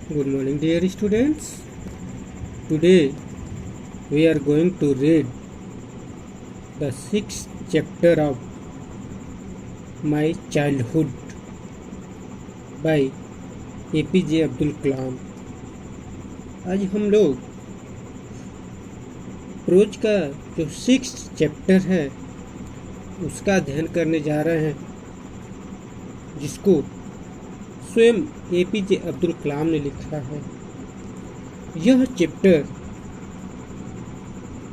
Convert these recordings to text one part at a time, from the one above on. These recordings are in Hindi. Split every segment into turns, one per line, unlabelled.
Good morning, dear students. Today we are going to read the sixth chapter of My Childhood by APJ Abdul Kalam. आज हम लोग प्रोज का जो सिक्स्थ चैप्टर है उसका अध्ययन करने जा रहे हैं, जिसको स्वयं APJ अब्दुल कलाम ने लिखा है। यह चैप्टर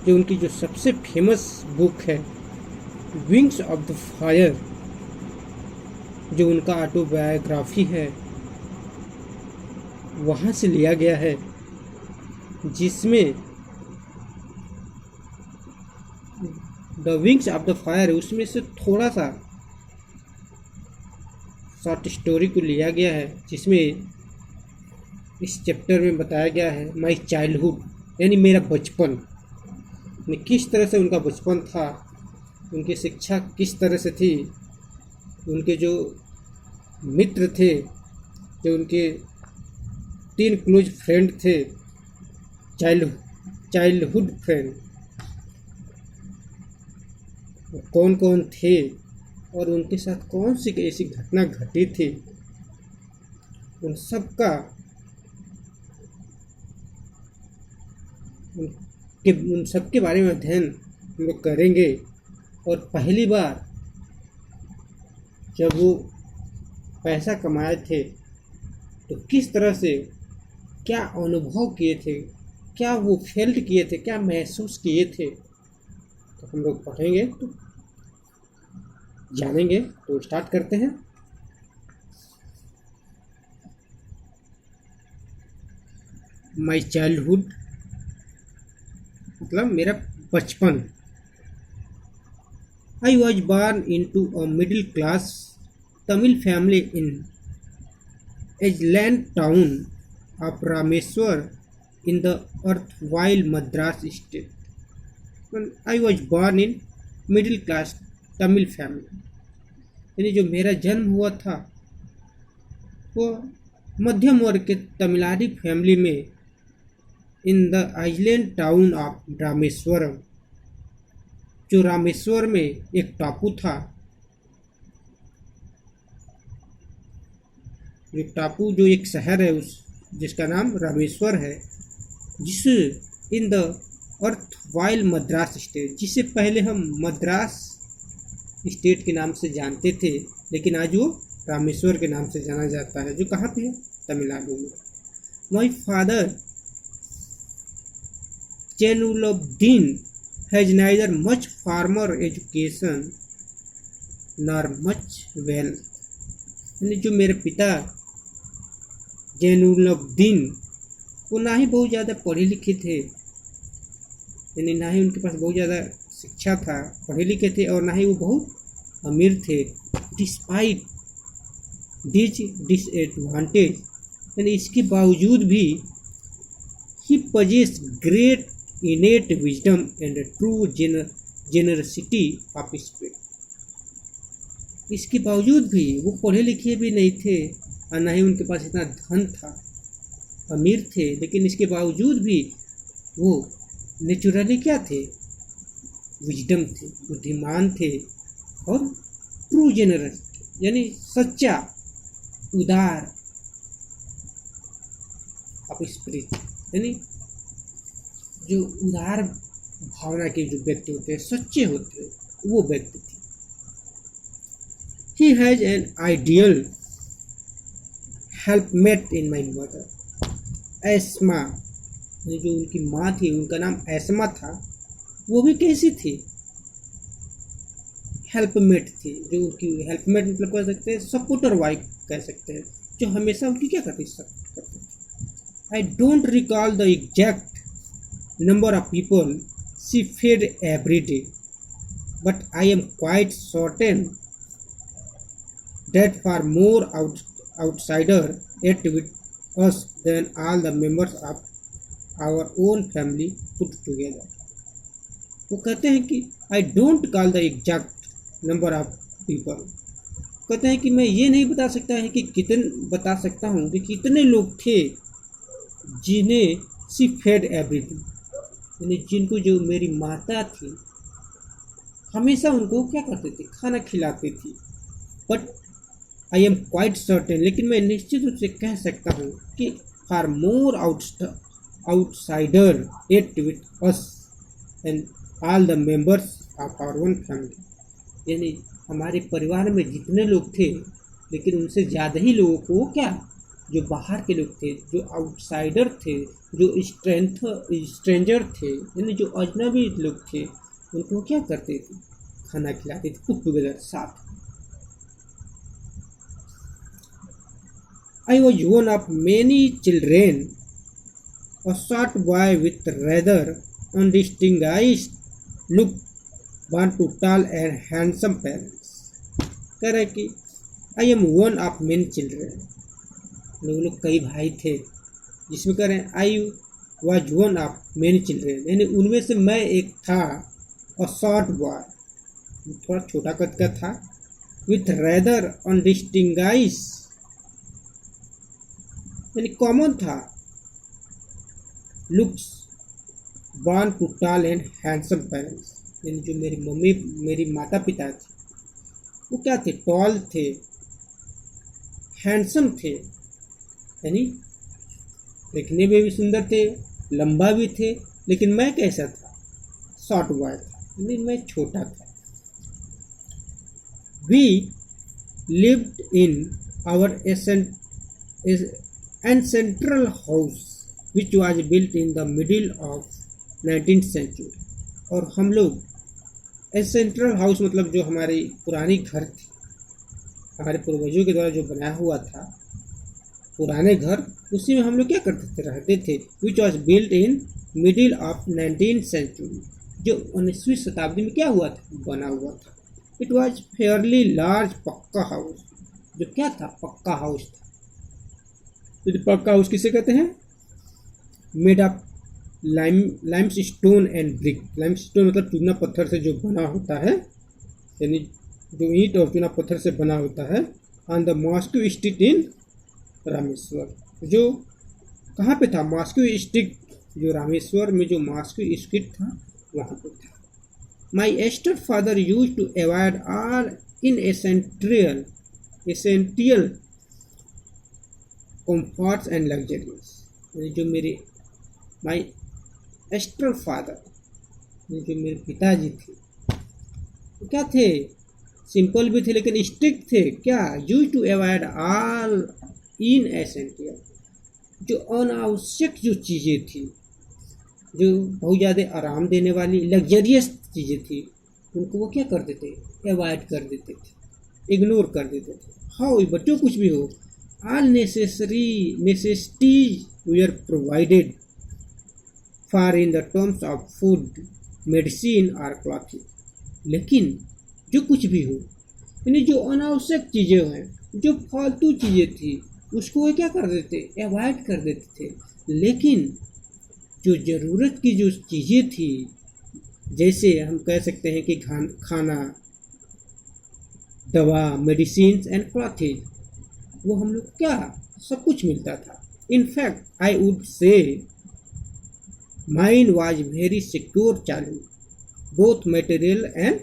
जो उनकी जो सबसे फेमस बुक है विंग्स ऑफ द फायर, जो उनका ऑटोबायोग्राफी है, वहाँ से लिया गया है, जिसमें the wings of the fire उसमें से थोड़ा सा शॉर्ट स्टोरी को लिया गया है, जिसमें इस चैप्टर में बताया गया है माई चाइल्डहुड, यानी मेरा बचपन में किस तरह से उनका बचपन था, उनकी शिक्षा किस तरह से थी, उनके जो मित्र थे, जो उनके 3 क्लोज फ्रेंड थे, चाइल्डहुड फ्रेंड कौन कौन थे और उनके साथ कौन सी ऐसी घटना घटी थी, उन सब के बारे में अध्ययन हम लोग करेंगे। और पहली बार जब वो पैसा कमाए थे तो किस तरह से क्या अनुभव किए थे, क्या वो फील किए थे, क्या महसूस किए थे, तो हम लोग पढ़ेंगे तो जानेंगे। तो स्टार्ट करते हैं। माई चाइल्डहुड मतलब मेरा बचपन। I was born into a middle class Tamil family in island town of Rameswaram in the earth Madras state. I was born in middle class Tamil family, यानी जो मेरा जन्म हुआ था वो मध्यम वर्ग के तमिलारी फैमिली में in the island town of Rameswaram, जो रामेश्वर में एक टापू था, जो एक शहर है उस जिसका नाम रामेश्वर है, जिस इन द अर्थ मद्रास स्टेट, जिसे पहले हम मद्रास स्टेट के नाम से जानते थे, लेकिन आज वो रामेश्वर के नाम से जाना जाता है, जो कहाँ पे है, तमिलनाडु में। My father Jainulabdeen has neither much formal education nor much wealth, यानी जो मेरे पिता जैनुलब्दीन वो ना ही बहुत ज़्यादा पढ़े लिखे थे, यानी ना ही उनके पास बहुत ज़्यादा शिक्षा था, पढ़े लिखे थे, और ना ही वो बहुत अमीर थे। डिस्पाइट दिस डिसएडवांटेज, यानी इसके बावजूद भी he possess great innate wisdom and true generosity of spirit. इसके बावजूद भी वो पढ़े लिखे भी नहीं थे और ना ही उनके पास इतना धन था, अमीर थे, लेकिन इसके बावजूद भी वो नेचुरली क्या थे, विजडम थे, बुद्धिमान थे, और ट्रू जेनरस यानी सच्चा उदार ऑफ स्पिरिट, यानी जो उदार भावना के जो व्यक्ति होते हैं, सच्चे होते हैं, वो व्यक्ति थे। He has an ideal helpmate in my mother Esma, जो उनकी माँ थी उनका नाम एस्मा था, वो भी कैसी थी, हेल्पमेट थी, जो उनकी हेल्पमेट मतलब कह सकते हैं सपोर्टर वाइफ कह सकते हैं, जो हमेशा उनकी क्या करती है। I don't recall the exact number of people she fed every day, but I am quite certain that for more outsider ate with us than all the members of our own family put together. वो कहते हैं कि I don't call the exact number of people, कहते हैं कि मैं ये नहीं बता सकता हूँ कि कितने लोग थे जिन्हें शी फेड एवरीथिंग, यानी जिनको जो मेरी माता थी हमेशा उनको क्या करती थी, खाना खिलाती थी। But I am quite certain, लेकिन मैं निश्चित रूप से कह सकता हूँ कि far more outsider ate with us and all the members of our own family, यानी हमारे परिवार में जितने लोग थे, लेकिन उनसे ज़्यादा ही लोगों को क्या, जो बाहर के लोग थे, जो आउटसाइडर थे, जो स्ट्रेंजर थे, यानी जो अजनबी लोग थे, उनको क्या करते थे, खाना खिलाते थे, कुक टुगेदर साथ। I was one of many children, a short boy with rather undistinguished look, born to tall and handsome parents. कह रहे कि I am one of many children, लोग कई भाई थे, जिसमें कह रहे हैं I was one of many children, यानी उनमें से मैं एक था, a short boy, थोड़ा छोटा कद का था, with rather undistinguished, यानी कॉमन था, looks, born to tall and handsome parents, यानी जो मेरी माता पिता थे वो क्या थे, टॉल थे, हैंडसम थे, यानी देखने में भी सुंदर थे, लंबा भी थे, लेकिन मैं कैसा था, शॉर्ट बॉय था, यानी मैं छोटा था। We lived in our ancestral house which was built in the middle of 19th century, और हम लोग एसेंट्रल हाउस मतलब जो हमारी पुरानी घर थी, हमारे पूर्वजों के द्वारा जो बनाया हुआ था पुराने घर, उसी में हम लोग क्या करते थे, रहते थे। Which was built in middle of 19th century, जो 19वीं शताब्दी में क्या हुआ था, बना हुआ था। इट वॉज फेयरली लार्ज पक्का हाउस, जो क्या था, पक्का हाउस था। तो पक्का हाउस किसे कहते हैं, made of limestone and brick, limestone मतलब चूना पत्थर से जो बना होता है, यानी जो ईंट और चूना पत्थर से बना होता है। On the Moscow street in Rameshwar, जो कहाँ पे था, मॉस्को स्ट्रीट, जो रामेश्वर में जो मॉस्को स्ट्रीट था वहाँ पे था। My austere father used to avoid all inessential comforts and luxuries, जो मेरे माई एस्ट्रल फादर, जो मेरे पिताजी थे वो क्या थे, सिंपल भी थे लेकिन स्ट्रिक्ट थे। क्या, use to avoid all inessential, जो अनावश्यक जो चीज़ें थी, जो बहुत ज़्यादा आराम देने वाली लग्जरियस चीज़ें थी, उनको वो क्या कर देते, अवॉइड कर देते थे, इग्नोर कर देते थे। हाउ बच्चों कुछ भी हो, all necessities were provided for in the terms of food, medicine or clothing, लेकिन जो कुछ भी हो, यानी जो अनावश्यक चीज़ें हैं, जो फालतू चीज़ें थी, उसको वो क्या कर देते, अवॉइड कर देते थे। लेकिन जो ज़रूरत की जो चीज़ें थी, जैसे हम कह सकते हैं कि खाना, दवा, मेडिसिन एंड क्लॉथिंग, वो हम लोग क्या सब कुछ मिलता था। In fact I would say mind was very secure child, both material and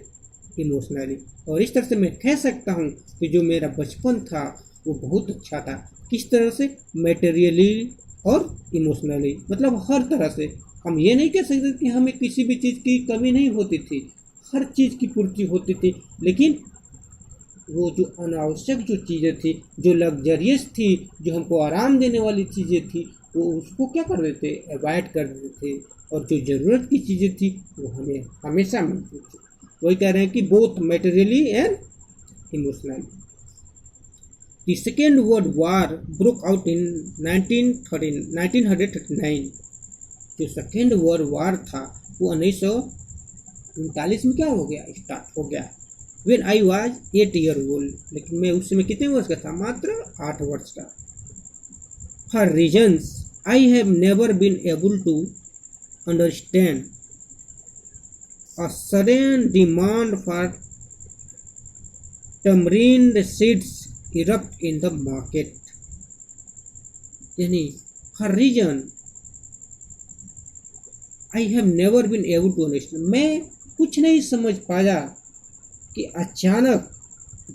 emotionally, और इस तरह से मैं कह सकता हूँ कि जो मेरा बचपन था वो बहुत अच्छा था। किस तरह से, मटेरियली और इमोशनली, मतलब हर तरह से। हम ये नहीं कह सकते कि हमें किसी भी चीज़ की कमी नहीं होती थी, हर चीज़ की पूर्ति होती थी, लेकिन वो जो अनावश्यक जो चीज़ें थी, जो लग्जरियस थी, जो हमको आराम देने वाली चीज़ें थी, वो उसको क्या कर देते, अवॉइड कर देते थे, और जो ज़रूरत की चीज़ें थी वो हमें हमेशा मिलती थी। वही कह रहे हैं कि both materially and emotionally. The second world war broke out in 1939। जो सेकेंड वर्ल्ड वार था वो 1939 में क्या हो गया, स्टार्ट हो गया। When I was 8 years old, लेकिन मैं उस समय कितने वर्ष का था, मात्र 8 वर्ष का। For reasons I have never been able to understand, a sudden demand for tamarind seeds erupt in the market, यानी for reason, I have never been able to understand, मैं कुछ नहीं समझ पाया कि अचानक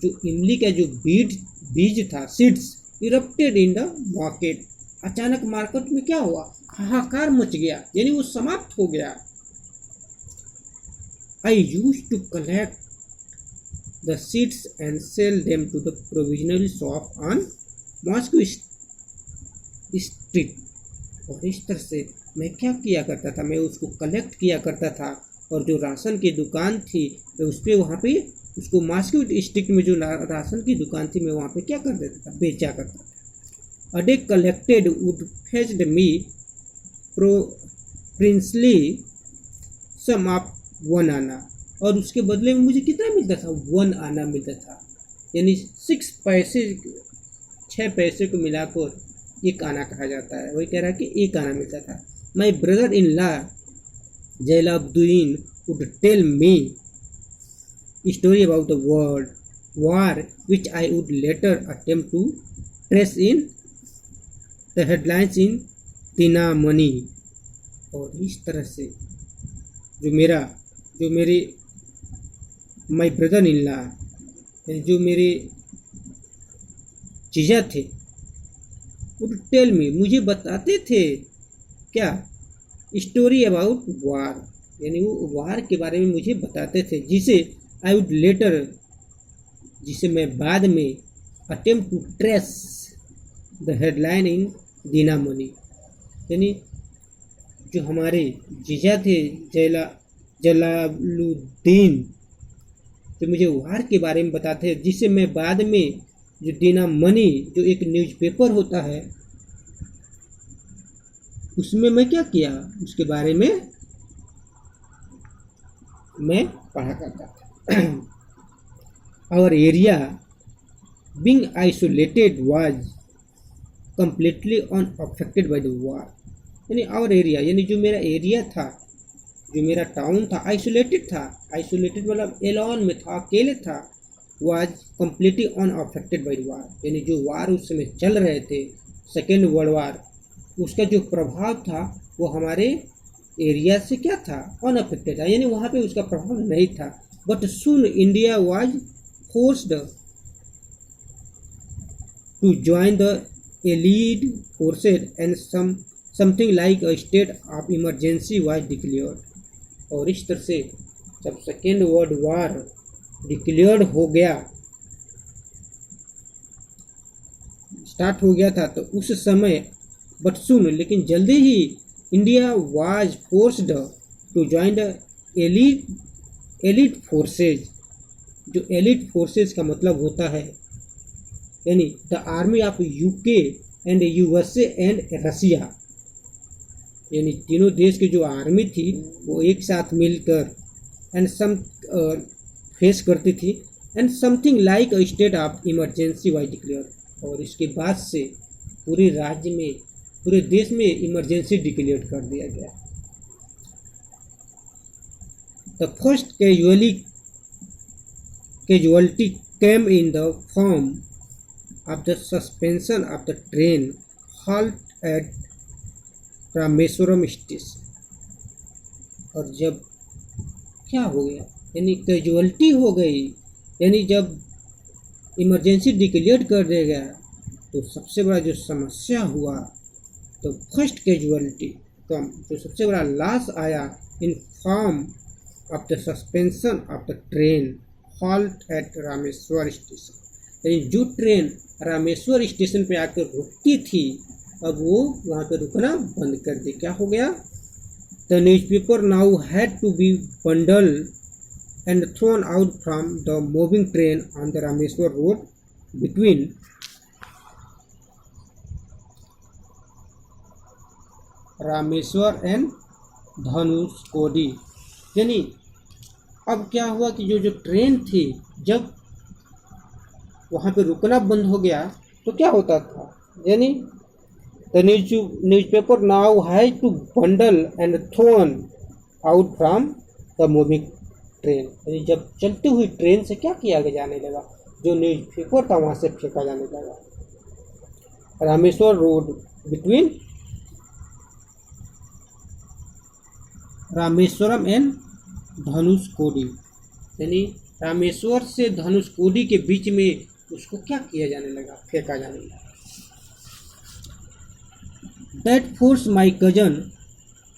जो इमली का जो बीज था, seeds erupted in the market, अचानक मार्केट में क्या हुआ, हाहाकार मच गया, यानी वो समाप्त हो गया। I used to collect the seeds and sell them to the provisional shop on Mosque Street. और इस तरह से मैं क्या किया करता था, मैं उसको कलेक्ट किया करता था और जो राशन की दुकान थी मैं उस पर वहाँ पे उसको मॉस्को स्ट्रीट में जो राशन की दुकान थी मैं वहाँ पे क्या कर देता था, बेचा करता था। A day collected would fetched me princely sum of 1 anna, और उसके बदले में मुझे कितना मिलता था, 1 आना मिलता था, यानी 6 पैसे, 6 पैसे को मिलाकर 1 आना कहा जाता है। वही कह रहा है कि 1 आना मिलता था। My brother in law Jallaluddin would tell me story about the world war which I would later attempt to trace in the headlines in Dinamani। और इस तरह से जो मेरे माई ब्रदर इन लॉ, जो मेरे जीजा थे, वुड टेल मी, मुझे बताते थे क्या, स्टोरी अबाउट वार, यानी वो वार के बारे में मुझे बताते थे, जिसे आई वुड लेटर, जिसे मैं बाद में attempt to trace the headline in Dinamani, यानी जो हमारे जीजा थे जलालुद्दीन, जो मुझे वार के बारे में बताते हैं, जिसे मैं बाद में जो दिनामणि जो एक न्यूज़पेपर होता है उसमें मैं क्या किया, उसके बारे में मैं पढ़ा करता था। Our area being isolated was completely unaffected by the war, यानी our area, यानी जो मेरा एरिया था, जो मेरा टाउन था, आइसोलेटेड था, आइसोलेटेड मतलब एलोन में था, अकेले था, was completely unaffected by the war, यानी जो वार उस समय चल रहे थे, सेकेंड वर्ल्ड वार, उसका जो प्रभाव था वो हमारे एरिया से क्या था, अनअफेक्टेड था, यानी वहाँ पे उसका प्रभाव नहीं था। But soon India was forced to join the allied forces and something like a state of emergency was declared. और इस तरह से जब सेकेंड वर्ल्ड वार डिक्लेयर्ड हो गया, स्टार्ट हो गया था, तो उस समय बट सुन, लेकिन जल्दी ही India was forced to join the elite forces. जो एलिट फोर्सेज का मतलब होता है यानी the army of UK and USA and Russia, यानी तीनों देश की जो आर्मी थी वो एक साथ मिलकर एंड सम फेस करती थी, and something like a state of emergency was declare. और इसके बाद से पूरे राज्य में, पूरे देश में इमरजेंसी डिक्लेयर कर दिया गया। The first casualty came in the form of the suspension of the train halt at Rameswaram station. और जब क्या हो गया, यानी कैजुअलिटी हो गई, यानी जब इमरजेंसी डिक्लेयर कर दिया गया तो सबसे बड़ा जो समस्या हुआ, तो फर्स्ट कैजुअलिटी कम, जो सबसे बड़ा लॉस आया in form of the suspension of the train halt at Rameshwar station, यानी जो ट्रेन रामेश्वर स्टेशन पे आकर रुकती थी अब वो वहाँ पे रुकना बंद कर दी। क्या हो गया, the newspaper now had to be bundle and thrown out from the moving train on the Rameshwar road between Rameshwar and Dhanushkodi. यानी अब क्या हुआ कि जो ट्रेन थी जब वहाँ पे रुकना बंद हो गया तो क्या होता था, यानी the newspaper now has to bundle and thrown out from the moving train, यानी जब चलती हुई ट्रेन से क्या किया जाने लगा, जो न्यूज़पेपर था वहाँ से फेंका जाने लगा। Rameshwar road between Rameswaram and Dhanushkodi, यानी रामेश्वर से धनुषकोडी के बीच में उसको क्या किया जाने लगा, फेंका जाने लगा। That forced my cousin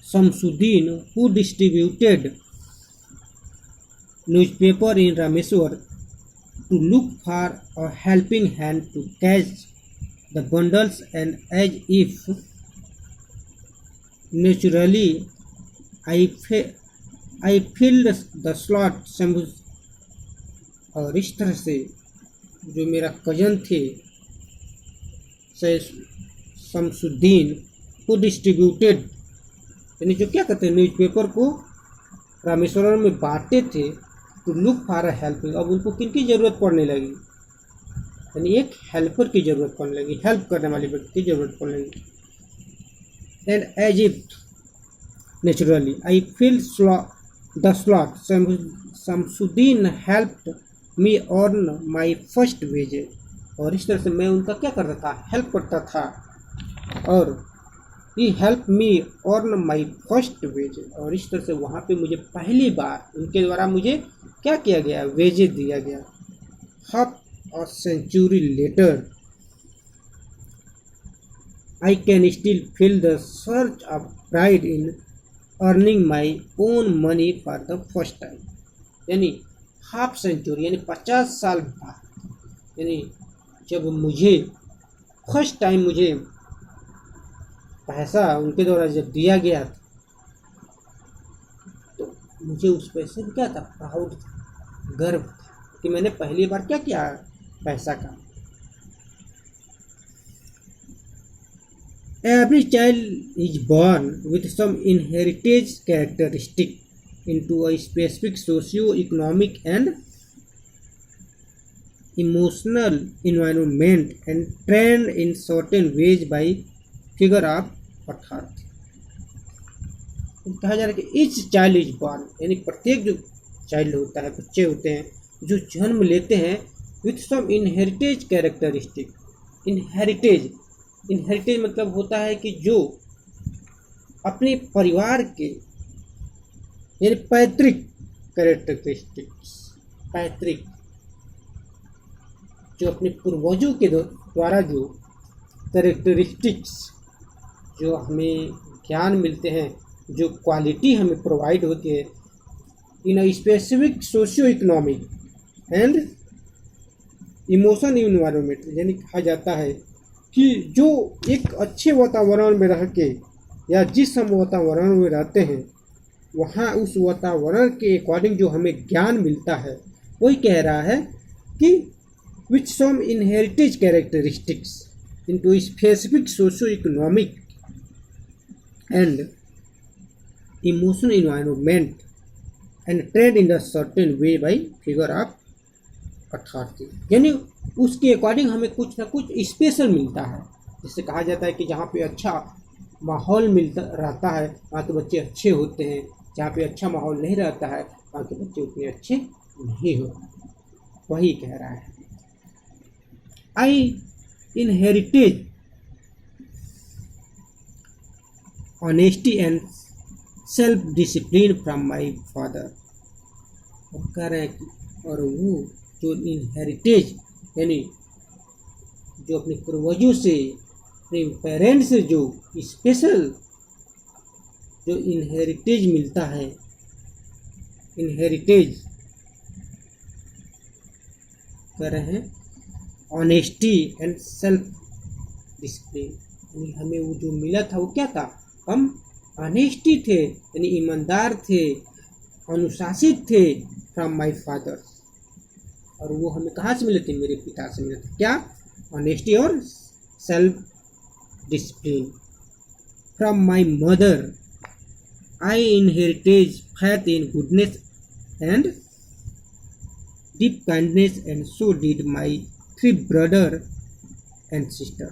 Shamsuddin, who distributed newspaper in Rameswar, to look for a helping hand to catch the bundles, and as if naturally I filled the slot Shambhu। और इस तरह से जो मेरा कजन थे शमसुद्दीन को डिस्ट्रीब्यूटेड, यानी जो क्या कहते हैं न्यूज़पेपर को रामेश्वरम में बांटते थे, to look for a helping. अब उनको किन की ज़रूरत पड़ने लगी, यानी एक हेल्पर की ज़रूरत पड़ने लगी, हेल्प करने वाले व्यक्ति की ज़रूरत पड़ने लगी। And as if naturally I feel the slot Shamsuddin helped me earn my first wages. और इस तरह से मैं उनका क्या करता था, हेल्प करता था, और he help me earn my first wages. और इस तरह से वहाँ पे मुझे पहली बार उनके द्वारा मुझे क्या किया गया, वेजेज दिया गया। Half a century later I can still feel the search of pride in earning my own money for the first time. यानी हाफ सेंचुरी यानी 50 साल बाद, यानी जब मुझे फर्स्ट टाइम मुझे पैसा उनके द्वारा जब दिया गया था, तो मुझे उस पैसे में क्या था, प्राउड था, गर्व था कि मैंने पहली बार क्या किया, पैसा का। Every child is born with some inherited characteristic into a specific socio-economic and emotional environment and trained in certain ways by figure of authority। कहा जा रहा है कि each child is born, यानी प्रत्येक जो चाइल्ड होता है, बच्चे होते हैं जो जन्म लेते हैं with some inherited characteristic। इनहेरिटेज मतलब होता है कि जो अपने परिवार के यानी पैतृक कैरेक्टरिस्टिक्स, पैतृक जो अपने पूर्वजों के द्वारा जो कैरेक्टरिस्टिक्स जो हमें ज्ञान मिलते हैं, जो क्वालिटी हमें प्रोवाइड होती है in a specific socio economic and emotion environment, यानी कहा जाता है कि जो एक अच्छे वातावरण में रह के या जिस हम वातावरण में रहते हैं वहाँ उस वातावरण के अकॉर्डिंग जो हमें ज्ञान मिलता है, वही कह रहा है कि which some inherited characteristics into specific socio economic and emotional environment and trade in the certain way by figure of authority, यानी उसके अकॉर्डिंग हमें कुछ ना कुछ स्पेशल मिलता है। जिससे कहा जाता है कि जहाँ पे अच्छा माहौल मिलता रहता है वहाँ के बच्चे अच्छे होते हैं, जहाँ पे अच्छा माहौल नहीं रहता है वहाँ के बच्चे उतने अच्छे नहीं होते। वही कह रहा है आई inherited honesty and self discipline from my father. और कह रहे हैं कि और वो जो इनहेरिटेज यानी जो अपने पूर्वजों से, अपने पेरेंट्स से जो स्पेशल जो इनहेरिटेज मिलता है, इनहेरिटेज कह रहे हैं ऑनेस्टी एंड सेल्फ डिसिप्लिन, यानी हमें वो जो मिला था वो क्या था, हम ऑनेस्टी थे यानी ईमानदार थे, अनुशासित थे फ्रॉम माई फादर। और वो हमें कहाँ से मिले थे, मेरे पिता से मिले थे। क्या, ऑनेस्टी और self discipline. From my mother I inherited faith in goodness and deep kindness and so did my 3 brother and sister.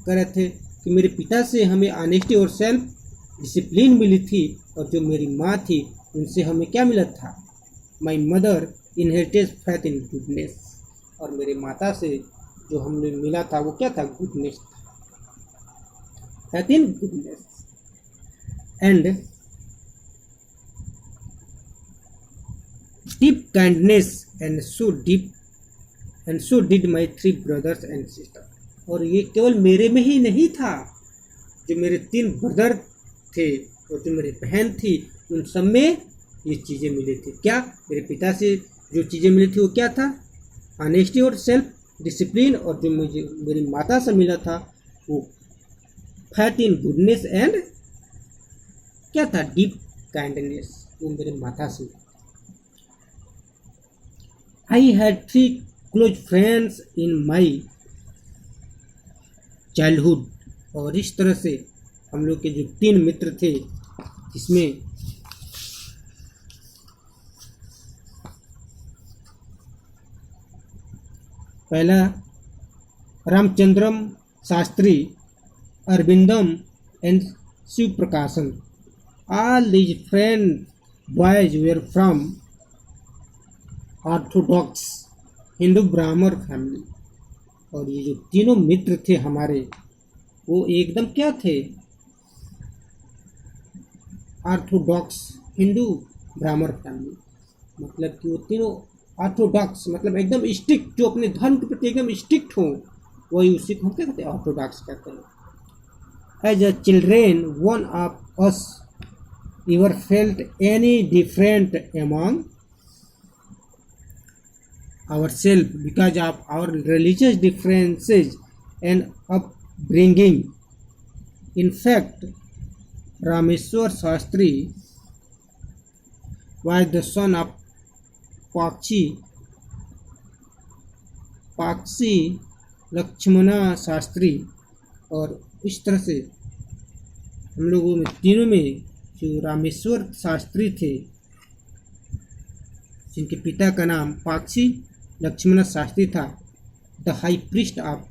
कह रहे थे कि मेरे पिता से हमें ऑनेस्टी और सेल्फ डिसिप्लिन मिली थी, और जो मेरी माँ थी उनसे हमें क्या मिला था, my mother inherited faith in goodness, और मेरे माता से जो हमें मिला था वो क्या था, गुडनेस था, faith in goodness and kindness and so did my 3 brothers and sister. और ये केवल मेरे में ही नहीं था, जो मेरे 3 ब्रदर थे और जो मेरी बहन थी, उन सब में ये चीज़ें मिली थी। क्या? मेरे पिता से जो चीज़ें मिली थी वो क्या था? ऑनेस्टी और सेल्फ डिसिप्लिन। और जो मुझे मेरी माता से मिला था वो फैट इन गुडनेस एंड क्या था? Deep kindness. वो मेरे माता से। I had 3 close friends in my childhood. और इस तरह से हम लोग के जो 3 मित्र थे, जिसमें पहला Ramchandram Shastri, Arvindam and Shiv Prakashan. All these friend boys were from orthodox Hindu Brahmin family. और ये जो तीनों मित्र थे हमारे, वो एकदम क्या थे? Orthodox Hindu Brahmin family. मतलब कि वो तीनों ऑर्थोडॉक्स मतलब एकदम स्ट्रिक्ट, जो अपने धर्म के प्रति एकदम स्ट्रिक्ट हो, वही उसी को हम क्या कहते हैं? ऑर्थोडॉक्स कहते हैं। As a children one of us ever felt any different among ourselves because of our religious differences and upbringing. In fact, Rameshwar Shastri was the son of Pakshi Lakshmana Shastri। और इस तरह से हम लोगों में तीनों में जो रामेश्वर शास्त्री थे, जिनके पिता का नाम पाक्षी लक्ष्मण शास्त्री था, the high priest of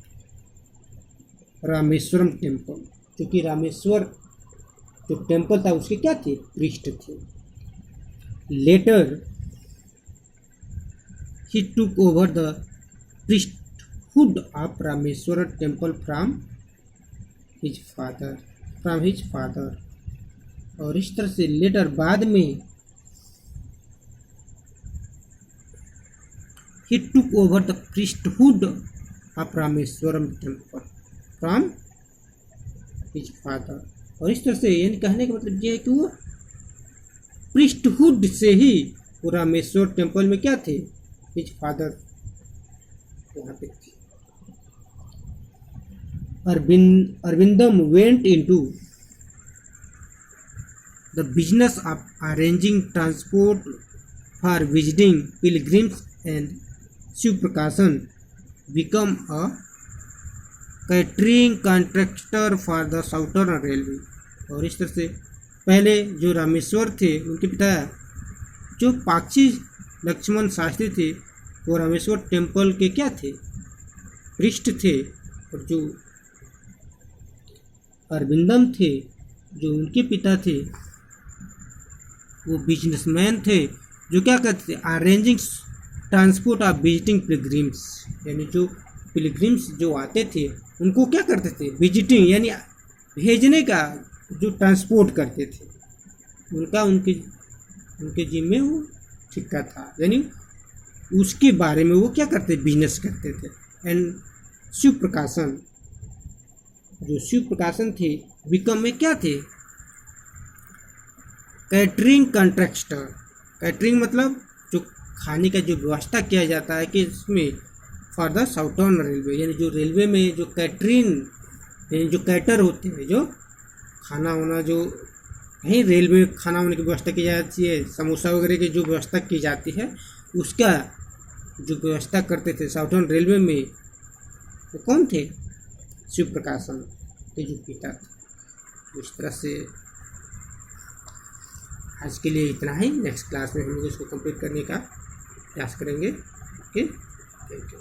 Rameswaram temple, क्योंकि रामेश्वर जो टेम्पल था उसके क्या थे? प्रीस्ट थे। Later he took over the priesthood of Rameshwar temple from his father. और इस तरह से लेटर बाद में he took over the priesthood of Rameswaram temple from his father. और इस तरह से यानी कहने का मतलब यह है कि वो प्रीस्टहुड से ही वो रामेश्वर टेम्पल में क्या थे? हिज फादर वहाँ पे थे। Aravindan went into the business of arranging transport for visiting pilgrims, and Shiv Prakashan become a catering contractor for the Southern Railway। और इस तरह से पहले जो रामेश्वर थे, उनके पिता जो पाक्षी लक्ष्मण शास्त्री थे, वो रामेश्वर टेम्पल के क्या थे? प्रीस्ट थे। और जो अरविंदम थे, जो उनके पिता थे, वो बिजनेसमैन थे, जो क्या करते थे? Arranging transport of visiting pilgrims, यानी जो पिलग्रिम्स जो आते थे उनको क्या करते थे? विजिटिंग यानी भेजने का जो ट्रांसपोर्ट करते थे, उनके जिम्मे वो ठिक्का था, यानी उसके बारे में वो क्या करते? बिजनेस करते थे। एंड शिव प्रकाशन, जो शिव प्रकाशन थे, विकम में क्या थे? Catering contractor. कैटरिंग मतलब जो खाने का जो व्यवस्था किया जाता है कि इसमें फॉर द साउथर्न रेलवे, यानी जो रेलवे में जो कैटरिंग यानी जो कैटर होते हैं, जो खाना होना, जो कहीं रेलवे में खाना होने की व्यवस्था की जाती है, समोसा वगैरह की जो व्यवस्था की जाती है, उसका जो व्यवस्था करते थे साउथर्न रेलवे में, वो कौन थे? शिव प्रकाशन के जो पिता थे। इस तरह से आज के लिए इतना ही। नेक्स्ट क्लास में हम लोग इसको कंप्लीट करने का प्रयास करेंगे। Okay, thank you.